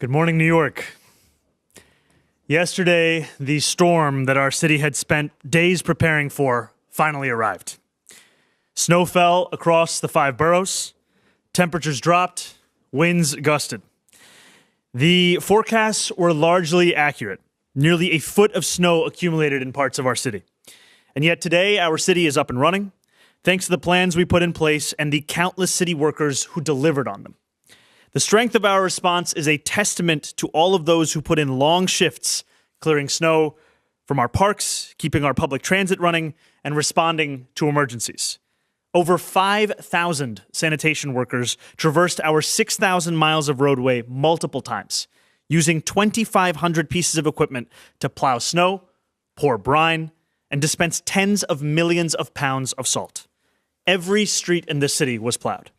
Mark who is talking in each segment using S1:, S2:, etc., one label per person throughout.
S1: Good morning, New York. Yesterday, the storm that our city had spent days preparing for finally arrived. Snow fell across the 5 boroughs, temperatures dropped, winds gusted. The forecasts were largely accurate. Nearly a foot of snow accumulated in parts of our city. And yet today, our city is up and running, thanks to the plans we put in place and the countless city workers who delivered on them. The strength of our response is a testament to all of those who put in long shifts, clearing snow from our parks, keeping our public transit running, and responding to emergencies. Over 5,000 sanitation workers traversed our 6,000 miles of roadway multiple times, using 2,500 pieces of equipment to plow snow, pour brine, and dispense tens of millions of pounds of salt. Every street in this city was plowed.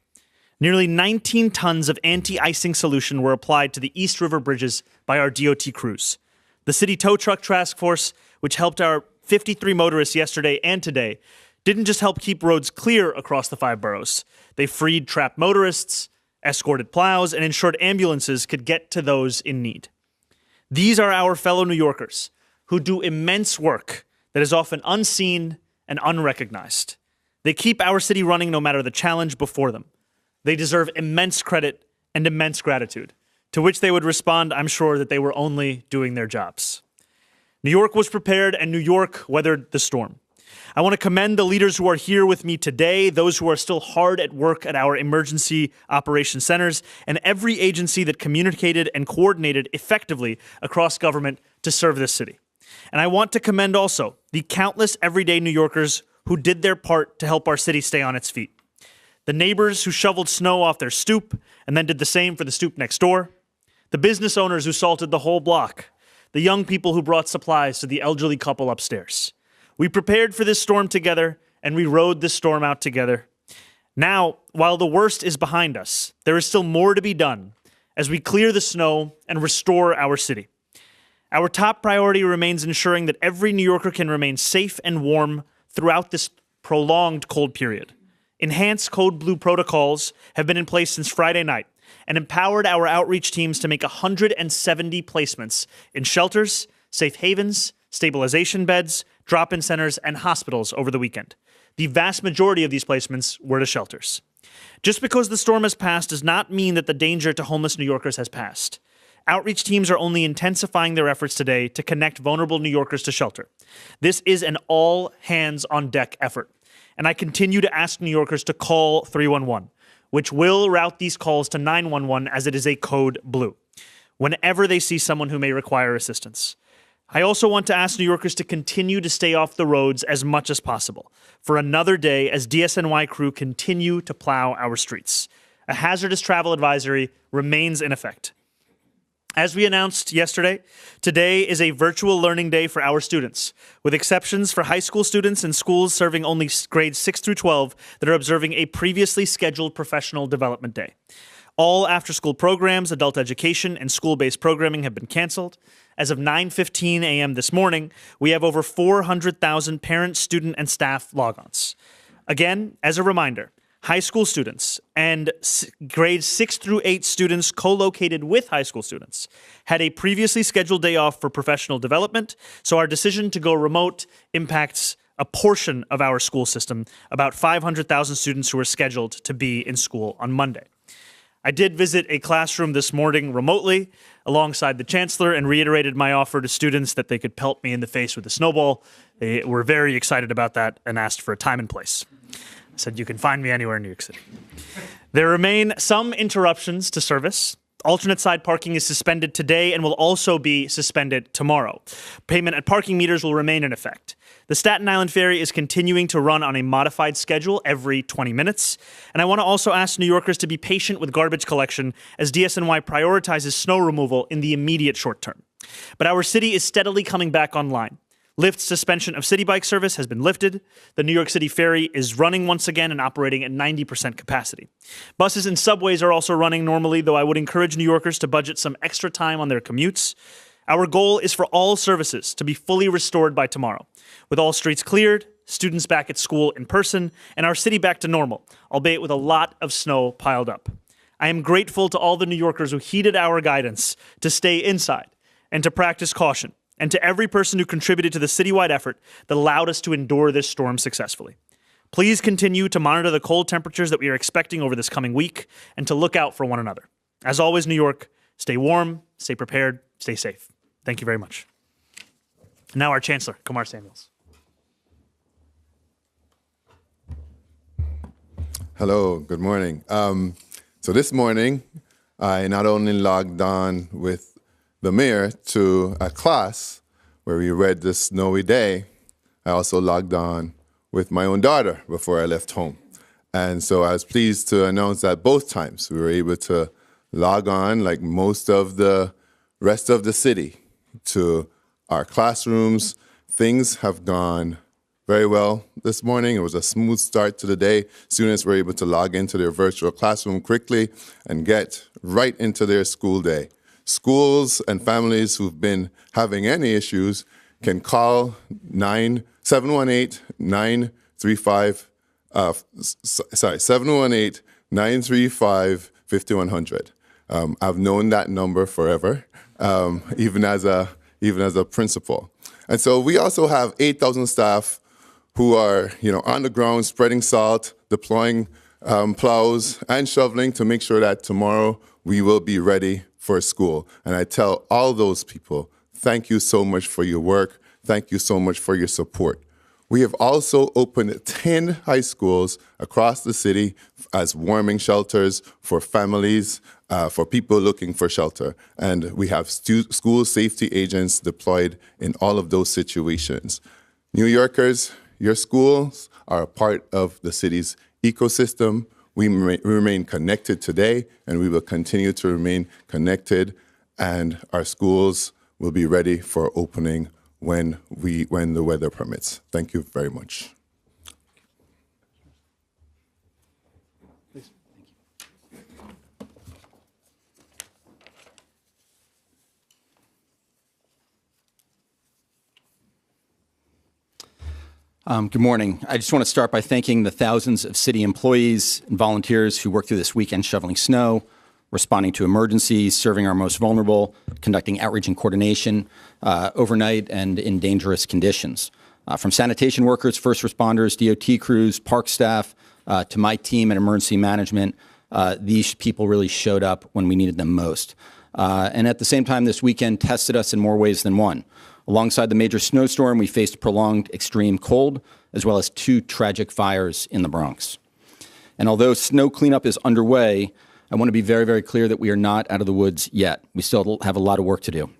S1: Nearly 19 tons of anti-icing solution were applied to the East River bridges by our DOT crews. The City Tow Truck Task Force, which helped our 53 motorists yesterday and today, didn't just help keep roads clear across the 5 boroughs. They freed trapped motorists, escorted plows, and ensured ambulances could get to those in need. These are our fellow New Yorkers who do immense work that is often unseen and unrecognized. They keep our city running no matter the challenge before them. They deserve immense credit and immense gratitude, to which they would respond, I'm sure, that they were only doing their jobs. New York was prepared, and New York weathered the storm. I want to commend the leaders who are here with me today, those who are still hard at work at our emergency operations centers, and every agency that communicated and coordinated effectively across government to serve this city. And I want to commend also the countless everyday New Yorkers who did their part to help our city stay on its feet. The neighbors who shoveled snow off their stoop and then did the same for the stoop next door. The business owners who salted the whole block. The young people who brought supplies to the elderly couple upstairs. We prepared for this storm together, and we rode this storm out together. Now, while the worst is behind us, there is still more to be done as we clear the snow and restore our city. Our top priority remains ensuring that every New Yorker can remain safe and warm throughout this prolonged cold period. Enhanced Code Blue protocols have been in place since Friday night and empowered our outreach teams to make 170 placements in shelters, safe havens, stabilization beds, drop-in centers, and hospitals over the weekend. The vast majority of these placements were to shelters. Just because the storm has passed does not mean that the danger to homeless New Yorkers has passed. Outreach teams are only intensifying their efforts today to connect vulnerable New Yorkers to shelter. This is an all-hands-on-deck effort. And I continue to ask New Yorkers to call 311, which will route these calls to 911 as it is a code blue, whenever they see someone who may require assistance. I also want to ask New Yorkers to continue to stay off the roads as much as possible for another day as DSNY crew continue to plow our streets. A hazardous travel advisory remains in effect. As we announced yesterday, today is a virtual learning day for our students, with exceptions for high school students and schools serving only grades 6 through 12 that are observing a previously scheduled professional development day. All after-school programs, adult education, and school-based programming have been canceled. As of 9:15 a.m. this morning, we have over 400,000 parent, student, and staff logons. Again, as a reminder, high school students and grades 6 through 8 students co-located with high school students had a previously scheduled day off for professional development, so our decision to go remote impacts a portion of our school system, about 500,000 students who are scheduled to be in school on Monday. I did visit a classroom this morning remotely alongside the chancellor and reiterated my offer to students that they could pelt me in the face with a snowball. They were very excited about that and asked for a time and place. I said, you can find me anywhere in New York City. There remain some interruptions to service. Alternate side parking is suspended today and will also be suspended tomorrow. Payment at parking meters will remain in effect. The Staten Island Ferry is continuing to run on a modified schedule every 20 minutes. And I want to also ask New Yorkers to be patient with garbage collection as DSNY prioritizes snow removal in the immediate short term. But our city is steadily coming back online. Lyft's suspension of city bike service has been lifted. The New York City Ferry is running once again and operating at 90% capacity. Buses and subways are also running normally, though I would encourage New Yorkers to budget some extra time on their commutes. Our goal is for all services to be fully restored by tomorrow, with all streets cleared, students back at school in person, and our city back to normal, albeit with a lot of snow piled up. I am grateful to all the New Yorkers who heeded our guidance to stay inside and to practice caution, and to every person who contributed to the citywide effort that allowed us to endure this storm successfully. Please continue to monitor the cold temperatures that we are expecting over this coming week and to look out for one another. As always, New York, stay warm, stay prepared, stay safe. Thank you very much. Now our Chancellor, Kumar Samuels.
S2: Hello, good morning. So this morning, I not only logged on with the mayor to a class where we read The Snowy Day, I also logged on with my own daughter before I left home. And so I was pleased to announce that both times we were able to log on, like most of the rest of the city, to our classrooms. Things have gone very well this morning. It was a smooth start to the day. Students were able to log into their virtual classroom quickly and get right into their school day. Schools and families who've been having any issues can call 718-935-5100. I've known that number forever, even as a principal. And so we also have 8,000 staff who are, on the ground spreading salt, deploying plows and shoveling to make sure that tomorrow we will be ready for school. And I tell all those people, thank you so much for your work. Thank you so much for your support. We have also opened 10 high schools across the city as warming shelters for families, for people looking for shelter. And we have school safety agents deployed in all of those situations. New Yorkers, your schools are a part of the city's ecosystem. We remain connected today, and we will continue to remain connected, and our schools will be ready for opening when the weather permits. Thank you very much.
S3: Good morning. I just want to start by thanking the thousands of city employees and volunteers who worked through this weekend shoveling snow, responding to emergencies, serving our most vulnerable, conducting outreach and coordination overnight and in dangerous conditions. From sanitation workers, first responders, DOT crews, park staff, to my team and emergency management, these people really showed up when we needed them most. And at the same time, this weekend tested us in more ways than one. Alongside the major snowstorm, we faced prolonged extreme cold, as well as 2 tragic fires in the Bronx. And although snow cleanup is underway, I want to be very, very clear that we are not out of the woods yet. We still have a lot of work to do.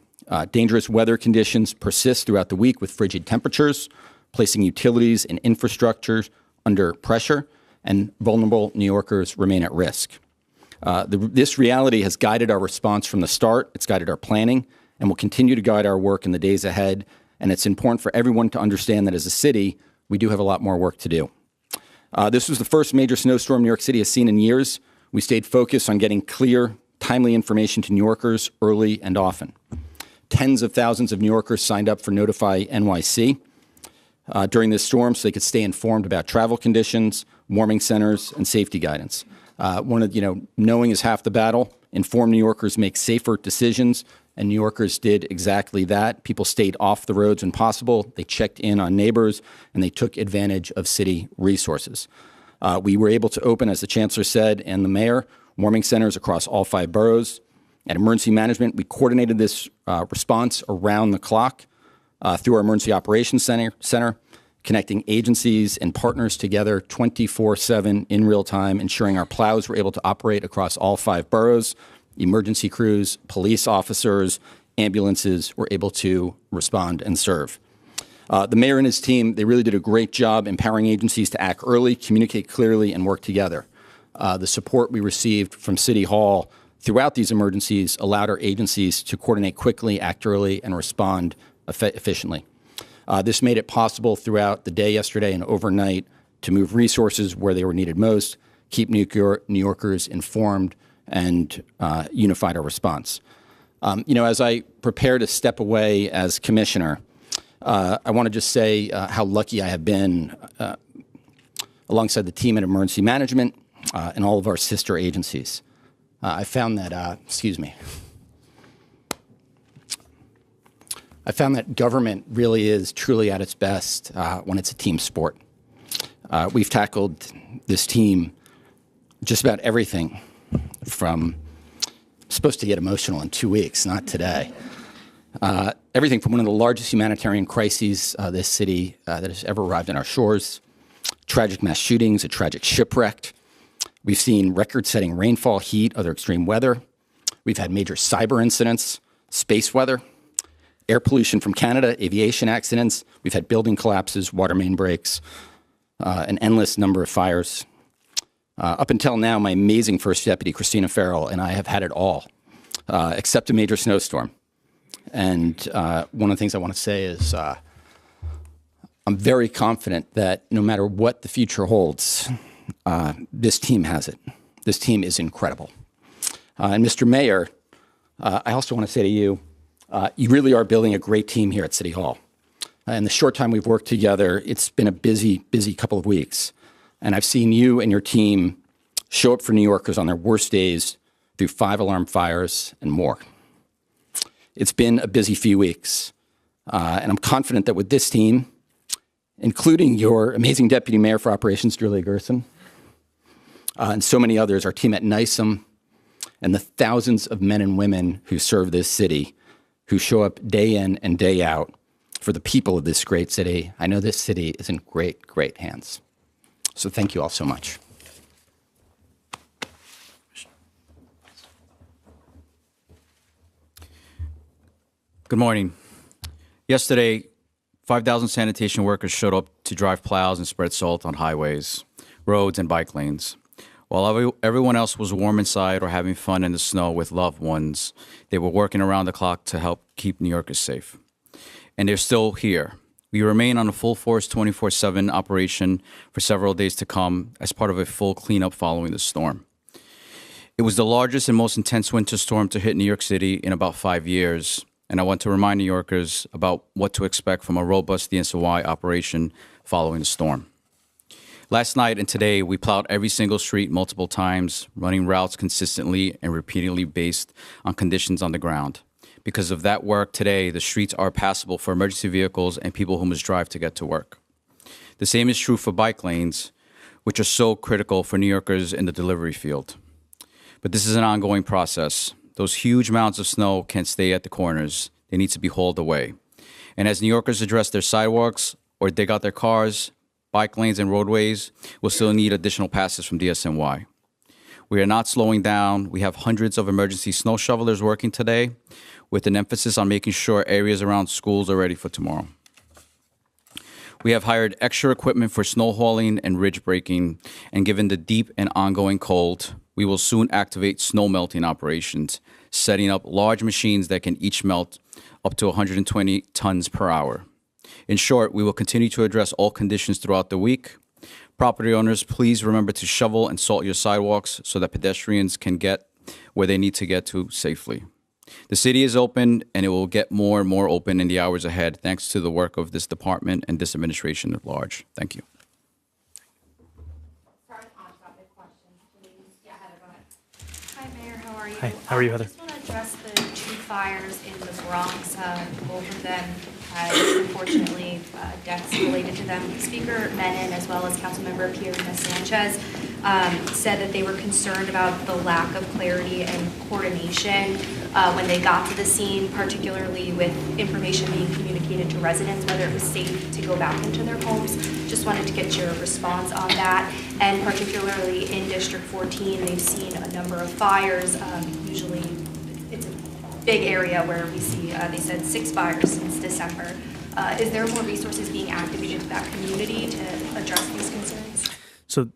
S3: Dangerous weather conditions persist throughout the week with frigid temperatures, placing utilities and infrastructure under pressure, and vulnerable New Yorkers remain at risk. This reality has guided our response from the start. It's guided our planning, and will continue to guide our work in the days ahead. And it's important for everyone to understand that as a city, we do have a lot more work to do. This was the first major snowstorm New York City has seen in years. We stayed focused on getting clear, timely information to New Yorkers early and often. Tens of thousands of New Yorkers signed up for Notify NYC during this storm so they could stay informed about travel conditions, warming centers, and safety guidance. Knowing is half the battle. Informed New Yorkers make safer decisions, and New Yorkers did exactly that. People stayed off the roads when possible. They checked in on neighbors, and they took advantage of city resources. We were able to open, as the Chancellor said, and the Mayor, warming centers across all 5 boroughs. At Emergency Management, we coordinated this response around the clock through our Emergency Operations Center, connecting agencies and partners together 24/7 in real time, ensuring our plows were able to operate across all 5 boroughs. Emergency crews, police officers, ambulances were able to respond and serve. The mayor and his team, they really did a great job empowering agencies to act early, communicate clearly, and work together. The support we received from City Hall throughout these emergencies allowed our agencies to coordinate quickly, act early, and respond efficiently. This made it possible throughout the day yesterday and overnight to move resources where they were needed most, keep New Yorkers informed, and unified our response. As I prepare to step away as commissioner, I want to just say how lucky I have been alongside the team at Emergency Management and all of our sister agencies. I found that, I found that government really is truly at its best when it's a team sport. We've tackled this team just about everything from, supposed to get emotional in 2 weeks, not today. Everything from one of the largest humanitarian crises this city that has ever arrived on our shores, tragic mass shootings, a tragic shipwreck. We've seen record-setting rainfall, heat, other extreme weather. We've had major cyber incidents, space weather, air pollution from Canada, aviation accidents. We've had building collapses, water main breaks, an endless number of fires. Up until now, my amazing first deputy, Christina Farrell, and I have had it all, except a major snowstorm. And one of the things I want to say is I'm very confident that no matter what the future holds, this team has it. This team is incredible. And Mr. Mayor, I also want to say to you, you really are building a great team here at City Hall. In the short time we've worked together, it's been a busy, busy couple of weeks. And I've seen you and your team show up for New Yorkers on their worst days through 5-alarm fires and more. It's been a busy few weeks. And I'm confident that with this team, including your amazing Deputy Mayor for Operations, Julia Gerson, and so many others, our team at NYSEM, and the thousands of men and women who serve this city, who show up day in and day out for the people of this great city, I know this city is in great, great hands. So thank you all so much.
S4: Good morning. Yesterday, 5,000 sanitation workers showed up to drive plows and spread salt on highways, roads, and bike lanes. While everyone else was warm inside or having fun in the snow with loved ones, they were working around the clock to help keep New Yorkers safe. And they're still here. We remain on a full force 24/7 operation for several days to come as part of a full cleanup following the storm. It was the largest and most intense winter storm to hit New York City in about 5 years, and I want to remind New Yorkers about what to expect from a robust DNCY operation following the storm. Last night and today, we plowed every single street multiple times, running routes consistently and repeatedly based on conditions on the ground. Because of that work today, the streets are passable for emergency vehicles and people who must drive to get to work. The same is true for bike lanes, which are so critical for New Yorkers in the delivery field. But this is an ongoing process. Those huge mounds of snow can't stay at the corners. They need to be hauled away. And as New Yorkers address their sidewalks or dig out their cars, bike lanes and roadways will still need additional passes from DSNY. We are not slowing down. We have hundreds of emergency snow shovelers working today with an emphasis on making sure areas around schools are ready for tomorrow. We have hired extra equipment for snow hauling and ridge breaking, and given the deep and ongoing cold, we will soon activate snow melting operations, setting up large machines that can each melt up to 120 tons per hour. In short, we will continue to address all conditions throughout the week. Property owners, please remember to shovel and salt your sidewalks so that pedestrians can get where they need to get to safely. The city is open, and it will get more and more open in the hours ahead, thanks to the work of this department and this administration at large. Thank you.
S5: Hi, Mayor. How are you?
S1: Hi, how are you, Heather?
S5: I just want to address the 2 fires in the Bronx. Both of them had, unfortunately, deaths related to them. Speaker Menon, as well as Councilmember Pierina Sanchez, said that they were concerned about the lack of clarity and coordination when they got to the scene, particularly with information being communicated to residents, whether it was safe to go back into their homes. Just wanted to get your response on that. And particularly in District 14, they've seen a number of fires. Usually it's a big area where we see, they said 6 fires since December. Is there more resources being activated to that community to address these concerns?
S1: So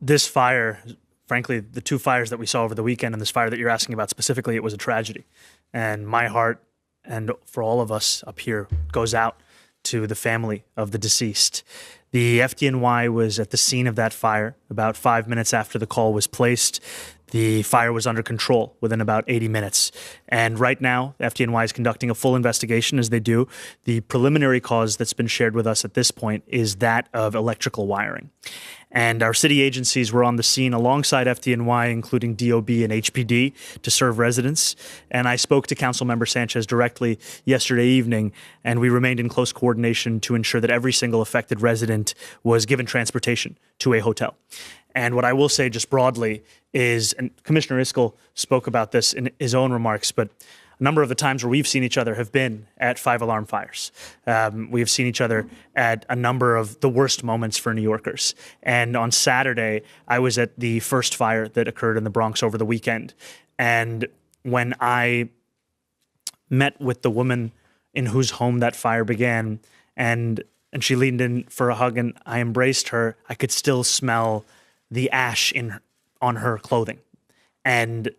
S1: this fire, frankly, the 2 fires that we saw over the weekend and this fire that you're asking about specifically, it was a tragedy. And my heart, and for all of us up here, goes out to the family of the deceased. The FDNY was at the scene of that fire about 5 minutes after the call was placed. The fire was under control within about 80 minutes. And right now, FDNY is conducting a full investigation, as they do. The preliminary cause that's been shared with us at this point is that of electrical wiring. And our city agencies were on the scene alongside FDNY, including DOB and HPD, to serve residents. And I spoke to Councilmember Sanchez directly yesterday evening, and we remained in close coordination to ensure that every single affected resident was given transportation to a hotel. And what I will say just broadly is, and Commissioner Iskel spoke about this in his own remarks, but a number of the times where we've seen each other have been at five-alarm fires. We have seen each other at a number of the worst moments for New Yorkers. And on Saturday, I was at the first fire that occurred in the Bronx over the weekend. And when I met with the woman in whose home that fire began, and she leaned in for a hug, and I embraced her, I could still smell the ash on her clothing. And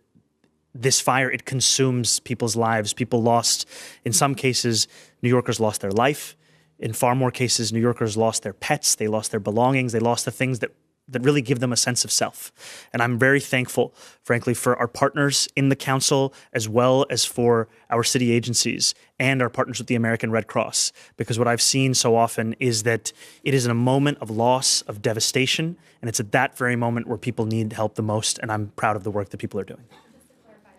S1: this fire, it consumes people's lives. People lost, in some cases, New Yorkers lost their life. In far more cases, New Yorkers lost their pets, they lost their belongings, they lost the things that really give them a sense of self. And I'm very thankful, frankly, for our partners in the council, as well as for our city agencies and our partners with the American Red Cross, because what I've seen so often is that it is in a moment of loss, of devastation, and it's at that very moment where people need help the most, and I'm proud of the work that people are doing.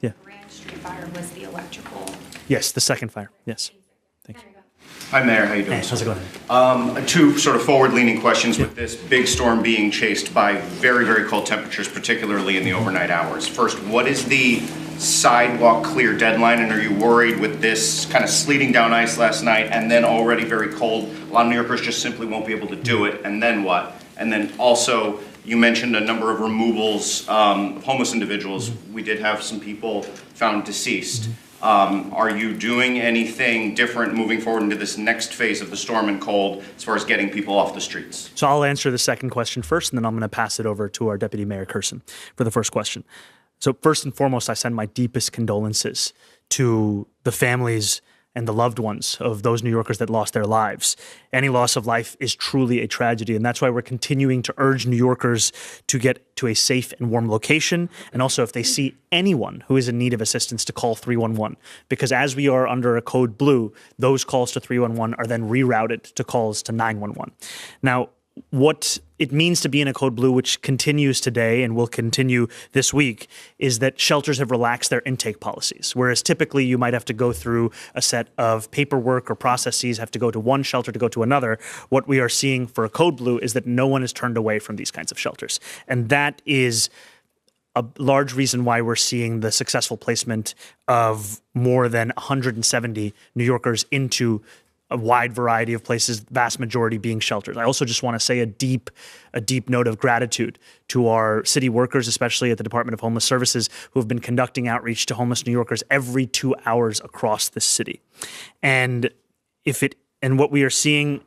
S5: The Grand Street fire was the electrical.
S1: Yes, the second fire. Yes. Thank you.
S6: Hi, Mayor. How you doing?
S1: Hey, how's it going?
S6: Two sort of forward-leaning questions with this big storm being chased by very, very cold temperatures, particularly in the overnight hours. First, what is the sidewalk clear deadline, and are you worried with this kind of sleeting down ice last night and then already very cold, a lot of New Yorkers just simply won't be able to do it, and then what? And then also, you mentioned a number of removals of homeless individuals. We did have some people found deceased. Are you doing anything different moving forward into this next phase of the storm and cold as far as getting people off the streets?
S1: So I'll answer the second question first, and then I'm going to pass it over to our Deputy Mayor Kersen for the first question. So first and foremost, I send my deepest condolences to the families and the loved ones of those New Yorkers that lost their lives. Any loss of life is truly a tragedy, and that's why we're continuing to urge New Yorkers to get to a safe and warm location, and also if they see anyone who is in need of assistance to call 311, because as we are under a code blue, those calls to 311 are then rerouted to calls to 911. Now, what it means to be in a code blue, which continues today and will continue this week, is that shelters have relaxed their intake policies. Whereas typically you might have to go through a set of paperwork or processes, have to go to one shelter to go to another. What we are seeing for a code blue is that no one is turned away from these kinds of shelters. And that is a large reason why we're seeing the successful placement of more than 170 New Yorkers into a wide variety of places, vast majority being shelters. I also just want to say a deep note of gratitude to our city workers, especially at the Department of Homeless Services, who have been conducting outreach to homeless New Yorkers every 2 hours across the city. And what we are seeing,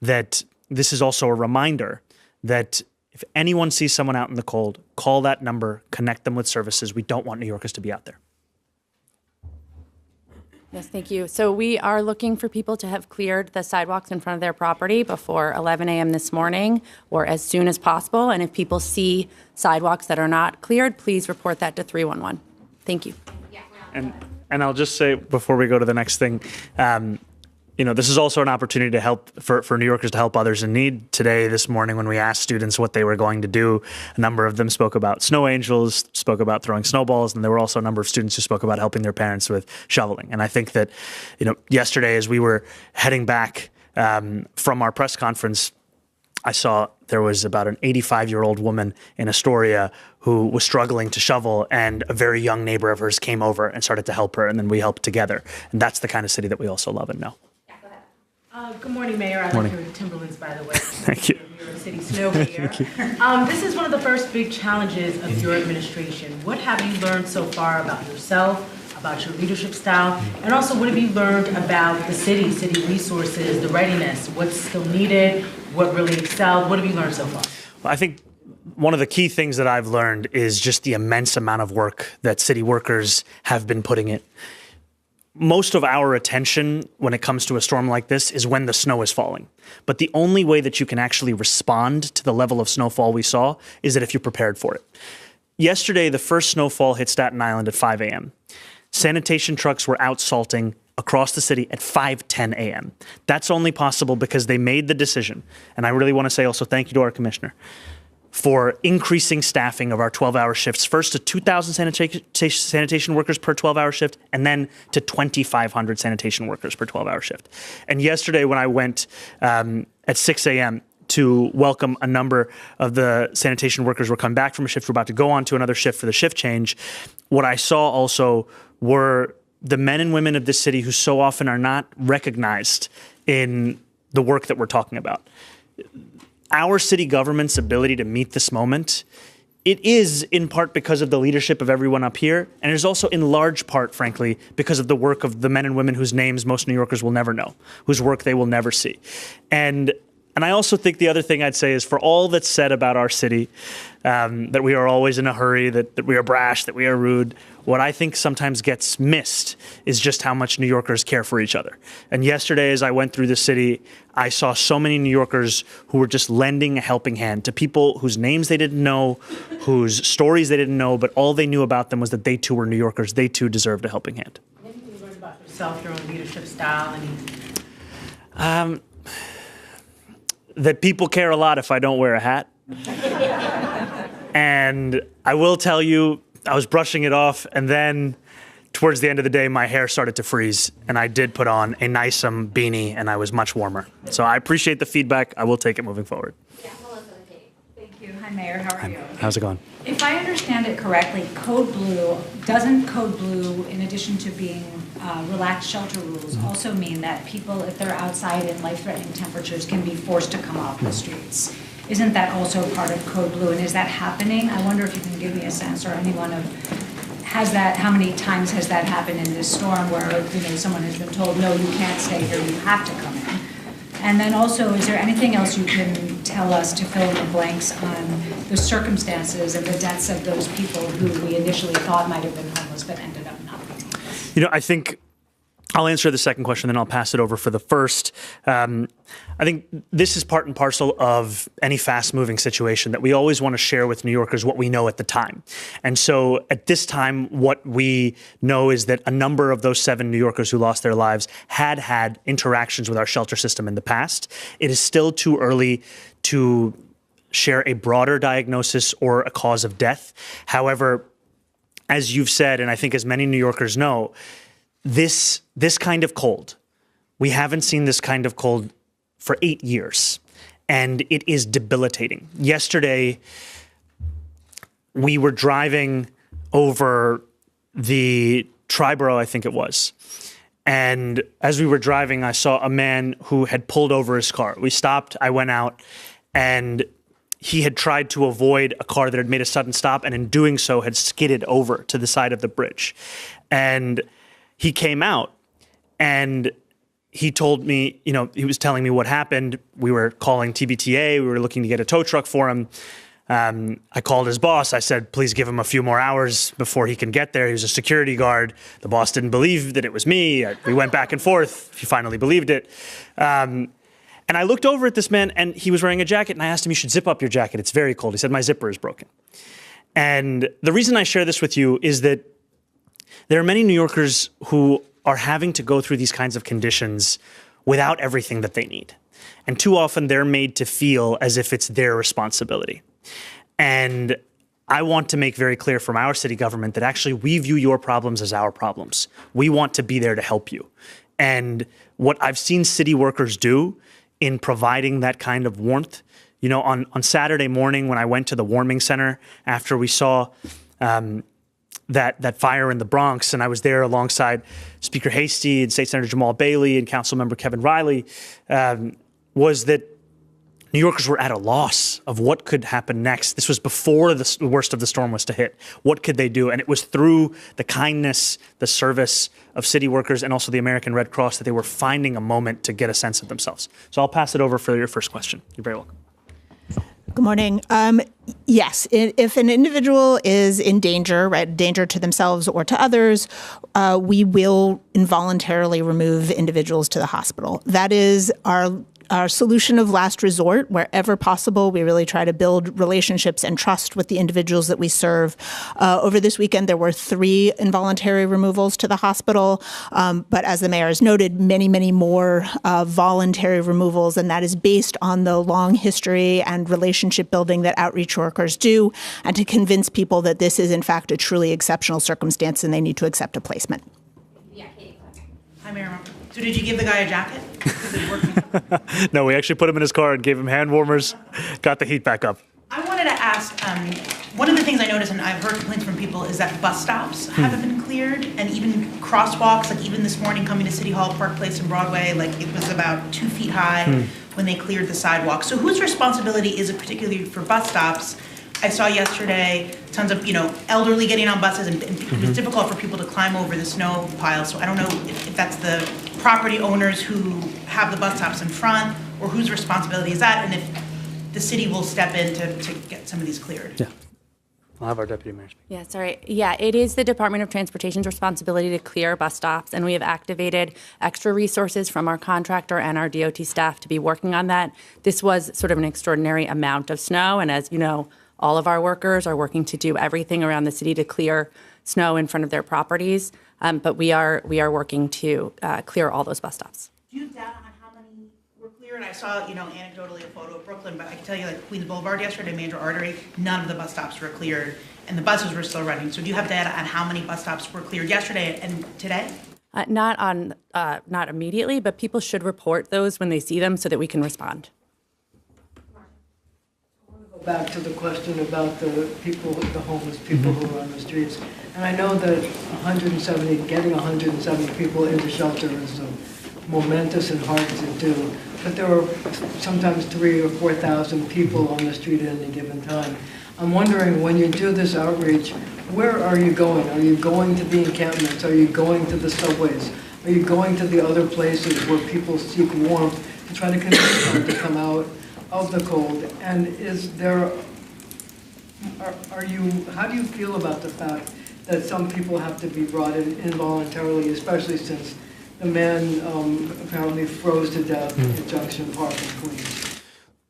S1: that this is also a reminder that if anyone sees someone out in the cold, call that number, connect them with services. We don't want New Yorkers to be out there.
S7: Yes, thank you. So we are looking for people to have cleared the sidewalks in front of their property before 11 a.m. this morning or as soon as possible. And if people see sidewalks that are not cleared, please report that to 311. Thank you.
S1: And I'll just say before we go to the next thing, this is also an opportunity to help for New Yorkers to help others in need. Today, this morning, when we asked students what they were going to do, a number of them spoke about snow angels, spoke about throwing snowballs, and there were also a number of students who spoke about helping their parents with shoveling. And I think that, yesterday as we were heading back from our press conference, I saw there was about an 85-year-old woman in Astoria who was struggling to shovel, and a very young neighbor of hers came over and started to help her, and then we helped together. And that's the kind of city that we also love and know.
S8: Good morning, Mayor. I like your Timberlands, by the way.
S1: Thank you.
S8: New York City snow here. This is one of the first big challenges of your administration. What have you learned so far about yourself, about your leadership style, and also what have you learned about the city resources, the readiness, what's still needed, what really excelled? What have you learned so far?
S1: Well, I think one of the key things that I've learned is just the immense amount of work that city workers have been putting in. Most of our attention when it comes to a storm like this is when the snow is falling. But the only way that you can actually respond to the level of snowfall we saw is that if you're prepared for it. yesterday, the first snowfall hit Staten Island at 5 a.m. Sanitation trucks were out salting across the city at 5:10 a.m. That's only possible because they made the decision, and I really want to say also thank you to our commissioner, for increasing staffing of our 12-hour shifts, first to 2,000 sanitation workers per 12-hour shift, and then to 2,500 sanitation workers per 12-hour shift. And yesterday when I went at 6 a.m., to welcome a number of the sanitation workers who were coming back from a shift, we're about to go on to another shift for the shift change. What I saw also were the men and women of this city who so often are not recognized in the work that we're talking about. Our city government's ability to meet this moment, it is in part because of the leadership of everyone up here, and it is also in large part, frankly, because of the work of the men and women whose names most New Yorkers will never know, whose work they will never see. And I also think the other thing I'd say is for all that's said about our city, that we are always in a hurry, that we are brash, that we are rude, what I think sometimes gets missed is just how much New Yorkers care for each other. And yesterday, as I went through the city, I saw so many New Yorkers who were just lending a helping hand to people whose names they didn't know, whose stories they didn't know, but all they knew about them was that they too were New Yorkers. They too deserved a helping hand.
S8: Anything you learned about yourself, your own leadership style,
S1: That people care a lot if I don't wear a hat. And I will tell you, I was brushing it off, and then towards the end of the day, my hair started to freeze, and I did put on a nice beanie, and I was much warmer. So I appreciate the feedback. I will take it moving forward.
S9: Yeah, thank you. Hi, Mayor. How are you?
S1: How's it going?
S9: If I understand it correctly, doesn't Code Blue, in addition to being relaxed shelter rules, also mean that people, if they're outside in life-threatening temperatures, can be forced to come off the streets? Isn't that also part of Code Blue, and is that happening? I wonder if you can give me a sense, or anyone of, how many times has that happened in this storm where, someone has been told, no, you can't stay here, you have to come in? And then also, is there anything else you can tell us to fill in the blanks on the circumstances and the deaths of those people who we initially thought might have been homeless but ended up not being homeless?
S1: I think I'll answer the second question, then I'll pass it over for the first. I think this is part and parcel of any fast-moving situation, that we always want to share with New Yorkers what we know at the time. And so at this time, what we know is that a number of those 7 New Yorkers who lost their lives had interactions with our shelter system in the past. It is still too early to share a broader diagnosis or a cause of death. However, as you've said, and I think as many New Yorkers know, this kind of cold, we haven't seen this kind of cold for 8 years, and it is debilitating. Yesterday, we were driving over the Triborough, I think it was, and as we were driving, I saw a man who had pulled over his car. We stopped, I went out, and he had tried to avoid a car that had made a sudden stop, and in doing so had skidded over to the side of the bridge. And he came out, and he told me, he was telling me what happened. We were calling TBTA. We were looking to get a tow truck for him. I called his boss. I said, please give him a few more hours before he can get there. He was a security guard. The boss didn't believe that it was me. We went back and forth. He finally believed it. And I looked over at this man, and he was wearing a jacket, and I asked him, you should zip up your jacket. It's very cold. He said, my zipper is broken. And the reason I share this with you is that there are many New Yorkers who are having to go through these kinds of conditions without everything that they need. And too often they're made to feel as if it's their responsibility. And I want to make very clear from our city government that actually we view your problems as our problems. We want to be there to help you. And what I've seen city workers do in providing that kind of warmth, on Saturday morning when I went to the warming center after we saw that fire in the Bronx, and I was there alongside Speaker Hastie and State Senator Jamal Bailey and Councilmember Kevin Riley, was that New Yorkers were at a loss of what could happen next. This was before the worst of the storm was to hit. What could they do? And it was through the kindness, the service of city workers and also the American Red Cross that they were finding a moment to get a sense of themselves. So I'll pass it over for your first question. You're very welcome.
S10: Good morning. Yes, if an individual is in danger, right, danger to themselves or to others, we will involuntarily remove individuals to the hospital. That is our our solution of last resort. Wherever possible, we really try to build relationships and trust with the individuals that we serve. Over this weekend, there were 3 involuntary removals to the hospital, but as the mayor has noted, many, many more voluntary removals, and that is based on the long history and relationship building that outreach workers do, and to convince people that this is, in fact, a truly exceptional circumstance and they need to accept a placement.
S11: Hi, Mayor. So did you give the guy a jacket? Is it working?
S1: No, we actually put him in his car and gave him hand warmers, got the heat back up.
S11: I wanted to ask, one of the things I noticed, and I've heard complaints from people, is that bus stops haven't been cleared, and even crosswalks, like even this morning coming to City Hall, Park Place, and Broadway, like it was about 2 feet high when they cleared the sidewalk. So whose responsibility is it particularly for bus stops? I saw yesterday tons of, elderly getting on buses, and it was difficult for people to climb over the snow pile. So I don't know if that's the property owners who have the bus stops in front, or whose responsibility is that, and if the city will step in to get some of these cleared.
S1: Yeah. I'll have our deputy mayor speak.
S7: Yeah, sorry. Yeah, it is the Department of Transportation's responsibility to clear bus stops, and we have activated extra resources from our contractor and our DOT staff to be working on that. This was sort of an extraordinary amount of snow, and as you know, all of our workers are working to do everything around the city to clear snow in front of their properties, but we are working to clear all those bus stops.
S11: Do you have data on how many were cleared? I saw, anecdotally a photo of Brooklyn, but I can tell you, like Queens Boulevard yesterday, major artery, none of the bus stops were cleared, and the buses were still running. So do you have data on how many bus stops were cleared yesterday and today?
S7: Not immediately, but people should report those when they see them so that we can respond.
S12: Back to the question about the homeless people who are on the streets. And I know that getting 170 people into shelter is momentous and hard to do, but there are sometimes 3,000 or 4,000 people on the street at any given time. I'm wondering, when you do this outreach, where are you going? Are you going to the encampments? Are you going to the subways? Are you going to the other places where people seek warmth to try to convince them to come out of the cold? And how do you feel about the fact that some people have to be brought in involuntarily, especially since the man apparently froze to death at Junction Park in Queens?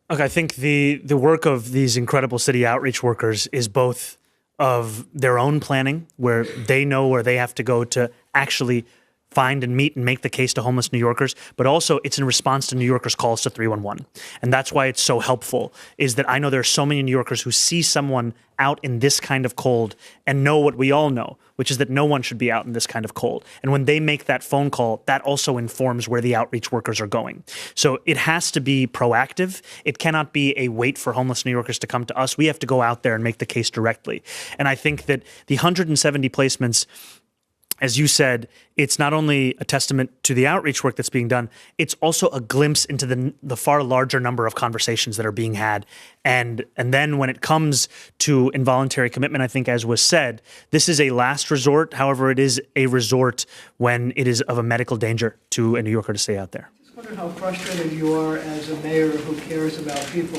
S1: Okay, I think the work of these incredible city outreach workers is both of their own planning, where they know where they have to go to actually find and meet and make the case to homeless New Yorkers, but also it's in response to New Yorkers' calls to 311. And that's why it's so helpful, is that I know there are so many New Yorkers who see someone out in this kind of cold and know what we all know, which is that no one should be out in this kind of cold. And when they make that phone call, that also informs where the outreach workers are going. So it has to be proactive. It cannot be a wait for homeless New Yorkers to come to us. We have to go out there and make the case directly. And I think that the 170 placements, as you said, it's not only a testament to the outreach work that's being done, it's also a glimpse into the far larger number of conversations that are being had. And then when it comes to involuntary commitment, I think, as was said, this is a last resort. However, it is a resort when it is of a medical danger to a New Yorker to stay out there.
S12: I just wonder how frustrated you are as a mayor who cares about people,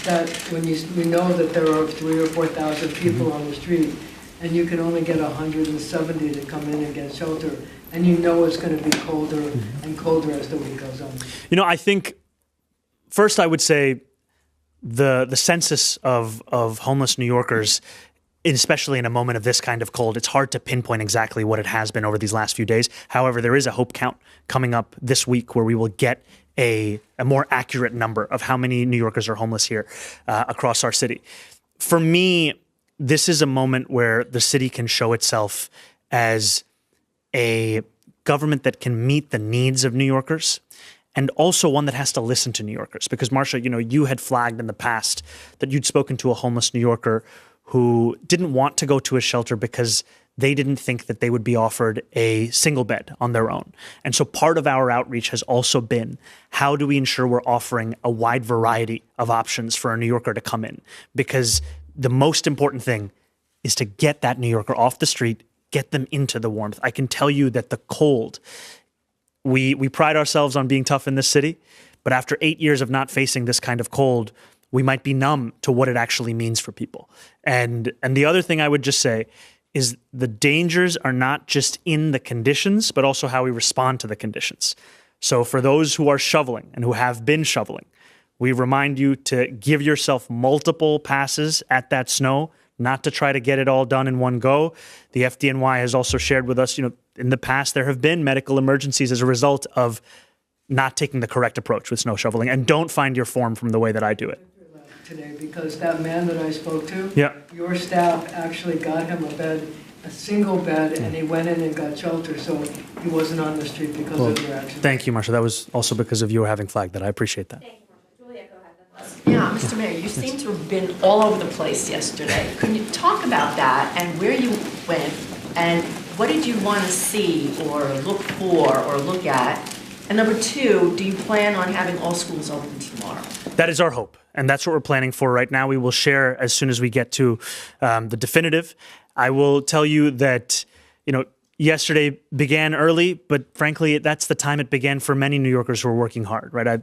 S12: that when we know that there are 3,000 or 4,000 people on the street, and you can only get 170 to come in and get shelter, and you know it's going to be colder and colder as the week goes on.
S1: I think first I would say the census of homeless New Yorkers, especially in a moment of this kind of cold, it's hard to pinpoint exactly what it has been over these last few days. However, there is a hope count coming up this week where we will get a more accurate number of how many New Yorkers are homeless here across our city. For me, this is a moment where the city can show itself as a government that can meet the needs of New Yorkers, and also one that has to listen to New Yorkers. Because, Marsha, you had flagged in the past that you'd spoken to a homeless New Yorker who didn't want to go to a shelter because they didn't think that they would be offered a single bed on their own. And so part of our outreach has also been, how do we ensure we're offering a wide variety of options for a New Yorker to come in? Because the most important thing is to get that New Yorker off the street, get them into the warmth. I can tell you that the cold, we pride ourselves on being tough in this city, but after 8 years of not facing this kind of cold, we might be numb to what it actually means for people. And the other thing I would just say is the dangers are not just in the conditions, but also how we respond to the conditions. So for those who are shoveling and who have been shoveling, we remind you to give yourself multiple passes at that snow, not to try to get it all done in one go. The FDNY has also shared with us, in the past, there have been medical emergencies as a result of not taking the correct approach with snow shoveling. And don't find your form from the way that I do it.
S12: Today, because that man that I spoke to,
S1: Yeah.
S12: your staff actually got him a single bed, and he went in and got shelter, so he wasn't on the street because of your action.
S1: Thank you, Marsha. That was also because of you having flagged that. I appreciate that.
S13: Yeah, Mr. Mayor, you seem to have been all over the place yesterday. Can you talk about that and where you went and what did you want to see or look for or look at? And number two, do you plan on having all schools open tomorrow?
S1: That is our hope, and that's what we're planning for right now. We will share as soon as we get to the definitive. I will tell you that, yesterday began early, but frankly, that's the time it began for many New Yorkers who are working hard, right?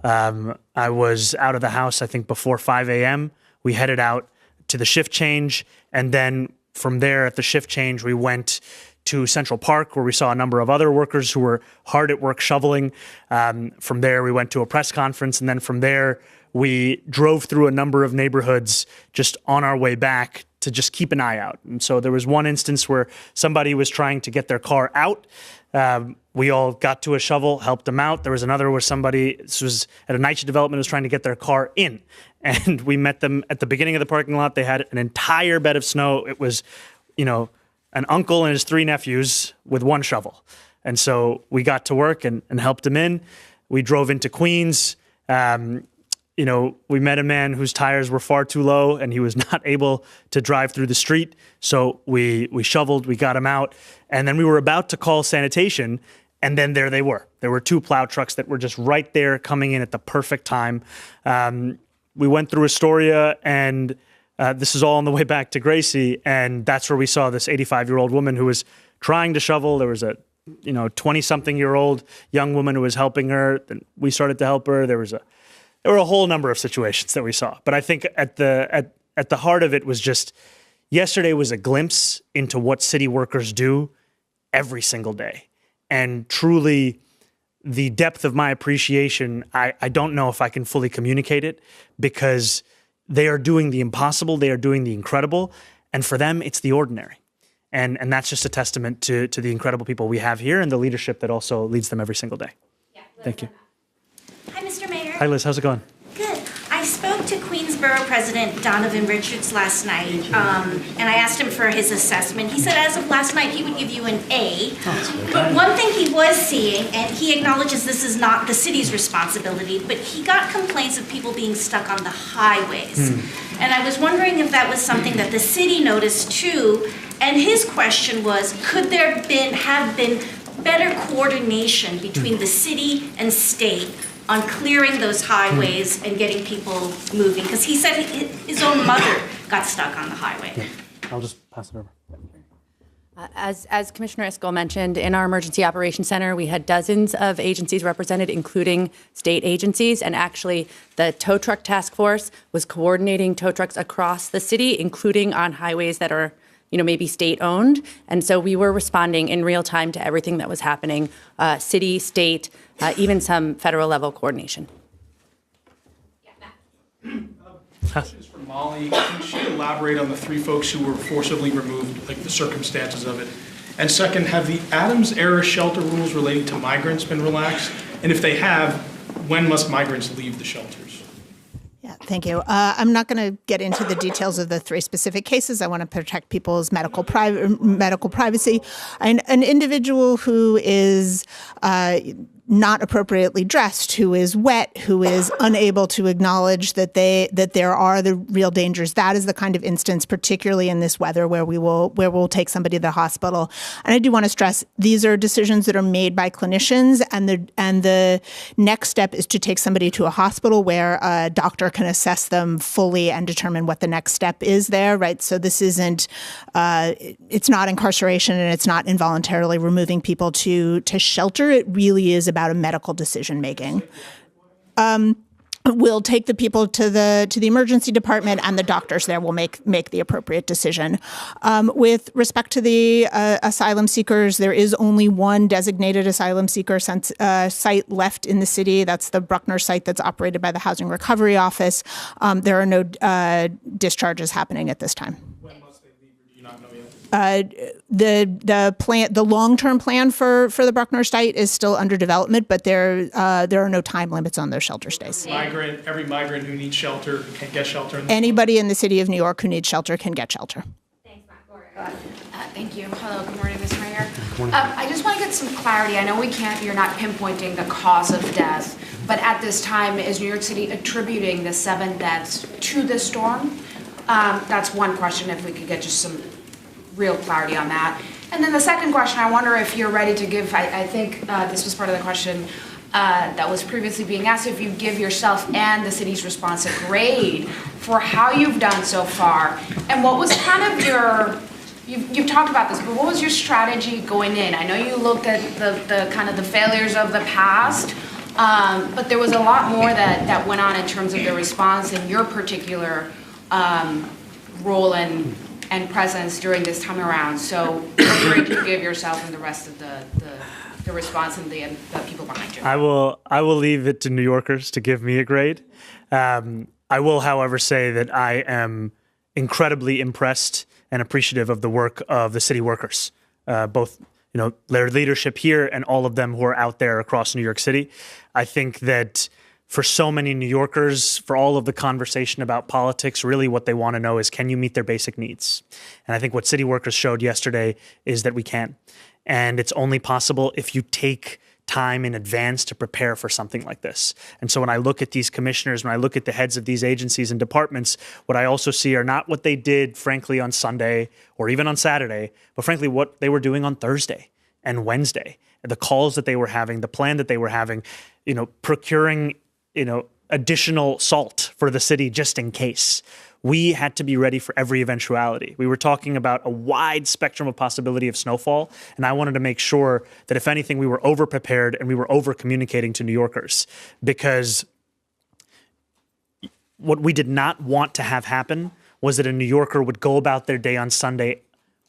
S1: I was out of the house, I think, before 5 a.m. We headed out to the shift change, and then from there at the shift change, we went to Central Park, where we saw a number of other workers who were hard at work shoveling. From there, we went to a press conference, and then from there, we drove through a number of neighborhoods just on our way back to just keep an eye out. And so there was one instance where somebody was trying to get their car out. We all got to a shovel, helped them out. There was another where somebody, this was at a NYCHA development, was trying to get their car in. And we met them at the beginning of the parking lot. They had an entire bed of snow. It was, an uncle and his 3 nephews with 1 shovel. And so we got to work and helped him in. We drove into Queens. We met a man whose tires were far too low and he was not able to drive through the street. So we shoveled, we got him out, and then we were about to call sanitation, and then there they were. There were 2 plow trucks that were just right there coming in at the perfect time. We went through Astoria, and this is all on the way back to Gracie, and that's where we saw this 85-year-old woman who was trying to shovel. There was a 20-something-year-old young woman who was helping her. Then we started to help her. There were a whole number of situations that we saw. But I think at the heart of it was just, yesterday was a glimpse into what city workers do every single day. And truly, the depth of my appreciation, I don't know if I can fully communicate it, because they are doing the impossible, they are doing the incredible, and for them, it's the ordinary. And that's just a testament to the incredible people we have here and the leadership that also leads them every single day.
S14: Yeah,
S1: Thank you.
S14: Hi, Mr. Mayor.
S1: Hi, Liz. How's it going?
S14: Good. I spoke to Queensborough President Donovan Richards last night, and I asked him for his assessment. He said as of last night, he would give you an A. But one thing he was seeing, and he acknowledges this is not the city's responsibility, but he got complaints of people being stuck on the highways. And I was wondering if that was something that the city noticed too. And his question was, could there have been better coordination between the city and state on clearing those highways and getting people moving? Because he said his own mother got stuck on the highway.
S1: Yeah. I'll just pass it over.
S7: As Commissioner Iscol mentioned, in our Emergency Operations Center, we had dozens of agencies represented, including state agencies, and actually the tow truck task force was coordinating tow trucks across the city, including on highways that are maybe state-owned. And so we were responding in real time to everything that was happening, city, state, even some federal-level coordination.
S15: Question is for Molly. Can she elaborate on the 3 folks who were forcibly removed, like the circumstances of it? And second, have the Adams-era shelter rules relating to migrants been relaxed? And if they have, when must migrants leave the shelters?
S10: Yeah, thank you. I'm not going to get into the details of the 3 specific cases. I want to protect people's medical privacy. An individual who is not appropriately dressed, who is wet, who is unable to acknowledge that there are the real dangers. That is the kind of instance, particularly in this weather, where we'll take somebody to the hospital. And I do want to stress, these are decisions that are made by clinicians, and the next step is to take somebody to a hospital where a doctor can assess them fully and determine what the next step is there, right? So this isn't, it's not incarceration, and it's not involuntarily removing people to shelter. It really is about a medical decision making. we'll take the people to the emergency department, and the doctors there will make the appropriate decision. With respect to the asylum seekers, there is only one designated asylum seeker site left in the city. That's the Bruckner site that's operated by the Housing Recovery Office. There are no discharges happening at this time.
S15: When must they leave, or do you not know yet?
S10: The long-term plan for the Bruckner site is still under development, but there are no time limits on those shelter stays.
S15: Every migrant who needs shelter can get shelter.
S10: Anybody in the city of New York who needs shelter can get shelter.
S16: Thank you. Hello, good morning, Ms. Mayor. I just want to get some clarity. I know you're not pinpointing the cause of death, but at this time, is New York City attributing the 7 deaths to the storm? That's one question, if we could get just some real clarity on that. And then the second question, I wonder if you're ready to give, I think this was part of the question that was previously being asked, if you give yourself and the city's response a grade for how you've done so far, and what was kind of your, you've talked about this, but what was your strategy going in? I know you looked at the kind of the failures of the past, but there was a lot more that went on in terms of the response and your particular role and presence during this time around. So what grade do you give yourself and the rest of the response and the people behind you?
S1: I will leave it to New Yorkers to give me a grade. I will, however, say that I am incredibly impressed and appreciative of the work of the city workers, both their leadership here and all of them who are out there across New York City. I think that for so many New Yorkers, for all of the conversation about politics, really what they want to know is, can you meet their basic needs? And I think what city workers showed yesterday is that we can. And it's only possible if you take time in advance to prepare for something like this. And so when I look at these commissioners, when I look at the heads of these agencies and departments, what I also see are not what they did, frankly, on Sunday or even on Saturday, but frankly, what they were doing on Thursday and Wednesday, the calls that they were having, the plan that they were having, procuring additional salt for the city just in case. We had to be ready for every eventuality. We were talking about a wide spectrum of possibility of snowfall, and I wanted to make sure that if anything, we were over-prepared and we were over-communicating to New Yorkers, because what we did not want to have happen was that a New Yorker would go about their day on Sunday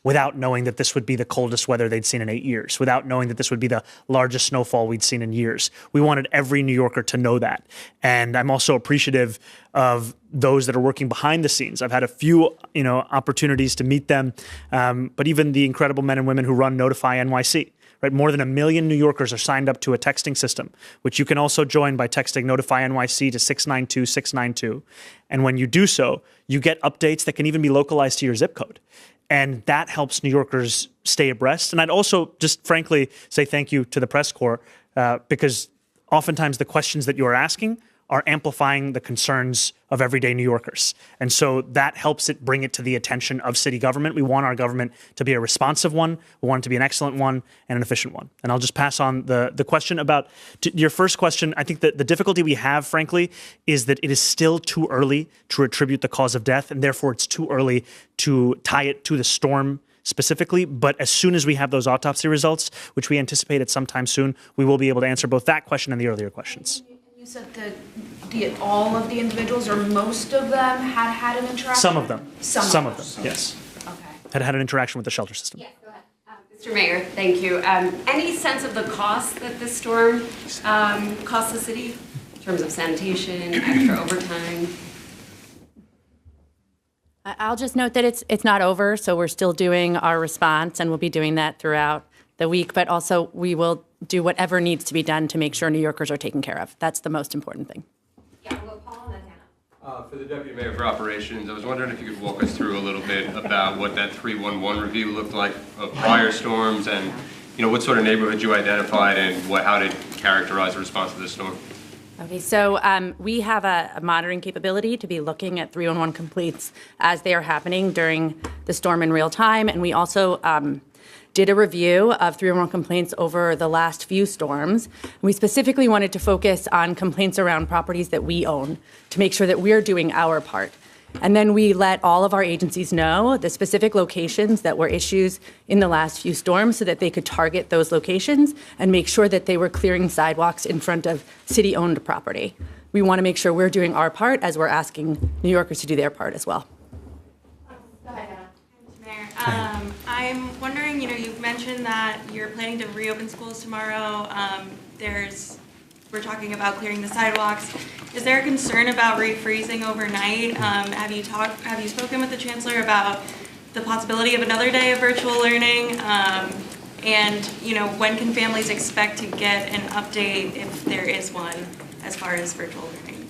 S1: without knowing that this would be the coldest weather they'd seen in 8 years, without knowing that this would be the largest snowfall we'd seen in years. We wanted every New Yorker to know that. And I'm also appreciative of those that are working behind the scenes. I've had a few, opportunities to meet them, but even the incredible men and women who run Notify NYC. Right? More than 1 million New Yorkers are signed up to a texting system, which you can also join by texting Notify NYC to 692-692. And when you do so, you get updates that can even be localized to your zip code. And that helps New Yorkers stay abreast. And I'd also just frankly say thank you to the press corps, because oftentimes the questions that you're asking are amplifying the concerns of everyday New Yorkers. And so that helps it bring it to the attention of city government. We want our government to be a responsive one. We want it to be an excellent one and an efficient one. And I'll just pass on the question about your first question. I think that the difficulty we have, frankly, is that it is still too early to attribute the cause of death, and therefore it's too early to tie it to the storm specifically. But as soon as we have those autopsy results, which we anticipate at some time soon, we will be able to answer both that question and the earlier questions.
S16: You said that all of the individuals, or most of them, had an interaction?
S1: Some of them. Some of them, yes.
S16: Okay.
S1: Had an interaction with the shelter system.
S17: Yeah, go ahead. Mr. Mayor, thank you. Any sense of the cost that this storm cost the city in terms of sanitation, extra overtime?
S7: I'll just note that it's not over, so we're still doing our response, and we'll be doing that throughout the week, but also we will do whatever needs to be done to make sure New Yorkers are taken care of. That's the most important thing.
S17: Yeah, well, Paul and then Hannah.
S18: For the Deputy Mayor for Operations, I was wondering if you could walk us through a little bit about what that 311 review looked like of prior storms, and what sort of neighborhoods you identified, and how to characterize the response to this storm.
S7: Okay, so we have a monitoring capability to be looking at 311 complaints as they are happening during the storm in real time, and we also did a review of 311 complaints over the last few storms. We specifically wanted to focus on complaints around properties that we own to make sure that we're doing our part. And then we let all of our agencies know the specific locations that were issues in the last few storms so that they could target those locations and make sure that they were clearing sidewalks in front of city-owned property. We want to make sure we're doing our part as we're asking New Yorkers to do their part as well.
S19: Mayor, I'm wondering, you've mentioned that you're planning to reopen schools tomorrow. We're talking about clearing the sidewalks. Is there a concern about refreezing overnight? Have you spoken with the chancellor about the possibility of another day of virtual learning? And when can families expect to get an update if there is one as far as virtual learning?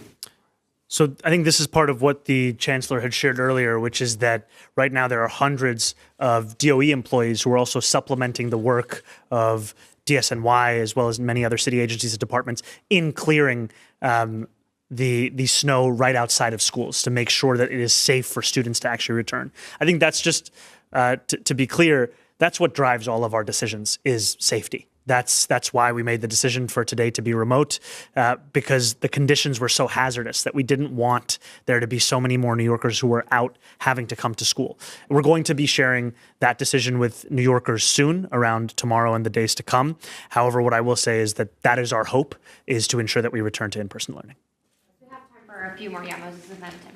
S1: So I think this is part of what the chancellor had shared earlier, which is that right now there are hundreds of DOE employees who are also supplementing the work of DSNY as well as many other city agencies and departments in clearing the snow right outside of schools to make sure that it is safe for students to actually return. I think that's just, to be clear, that's what drives all of our decisions is safety. That's why we made the decision for today to be remote, because the conditions were so hazardous that we didn't want there to be so many more New Yorkers who were out having to come to school. We're going to be sharing that decision with New Yorkers soon, around tomorrow and the days to come. However, what I will say is that is our hope, is to ensure that we return to in-person learning.
S5: We have time for a few more. Yeah, Moses and then Tim.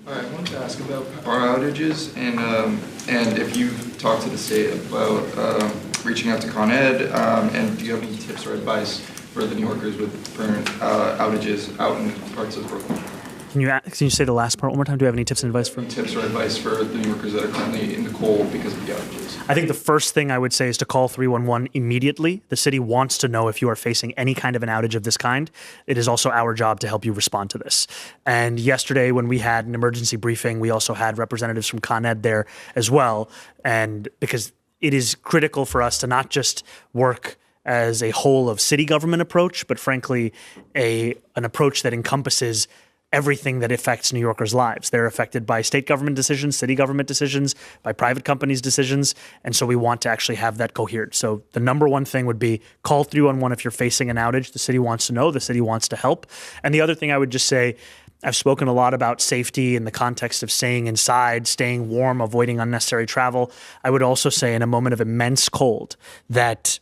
S20: All right, I wanted to ask about power outages and if you've talked to the state about reaching out to Con Ed, and do you have any tips or advice for the New Yorkers with current outages out in parts of Brooklyn?
S1: Can you say the last part one more time? Do you have any tips and advice for
S20: tips or advice for the New Yorkers that are currently in the cold because of the outages?
S1: I think the first thing I would say is to call 311 immediately. The city wants to know if you are facing any kind of an outage of this kind. It is also our job to help you respond to this. And yesterday when we had an emergency briefing, we also had representatives from Con Ed there as well. And because it is critical for us to not just work as a whole of city government approach, but frankly, an approach that encompasses everything that affects New Yorkers' lives. They're affected by state government decisions, city government decisions, by private companies' decisions, and so we want to actually have that cohered. So the number one thing would be call 311 if you're facing an outage. The city wants to know, the city wants to help. And the other thing I would just say, I've spoken a lot about safety in the context of staying inside, staying warm, avoiding unnecessary travel. I would also say in a moment of immense cold that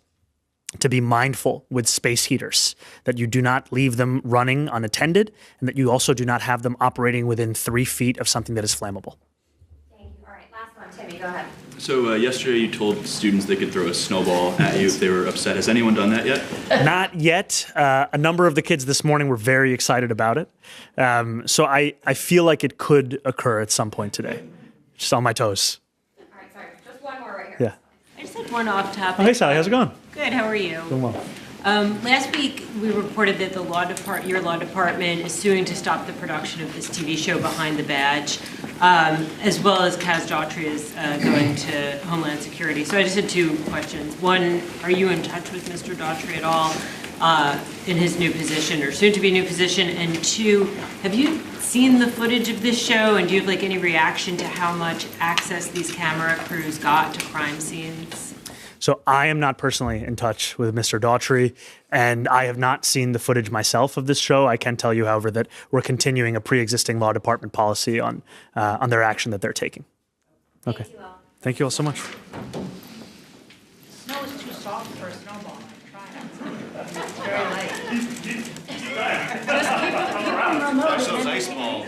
S1: to be mindful with space heaters, that you do not leave them running unattended, and that you also do not have them operating within 3 feet of something that is flammable.
S5: Thank you. All right, last one, Timmy, go ahead.
S21: So yesterday you told students they could throw a snowball at you if they were upset. Has anyone done that yet?
S1: Not yet. A number of the kids this morning were very excited about it. So I feel like it could occur at some point today. Just on my toes.
S5: All right, sorry, just one more right here.
S1: Yeah.
S22: I just had one off topic.
S1: Oh, hey, Sally, how's it going?
S22: Good, how are you?
S1: Doing well.
S22: Last week, we reported that your law department is suing to stop the production of this TV show Behind the Badge, as well as Kaz Daughtry is going to Homeland Security. So I just had two questions. One, are you in touch with Mr. Daughtry at all in his new position or soon-to-be new position? And two, have you seen the footage of this show, and do you have any reaction to how much access these camera crews got to crime scenes?
S1: So I am not personally in touch with Mr. Daughtry, and I have not seen the footage myself of this show. I can tell you, however, that we're continuing a pre-existing law department policy on their action that they're taking. Okay. Thank you all so much.
S11: Snow is too soft for a snowball. It's very light.
S22: Just keep them remote.
S18: Those ice balls.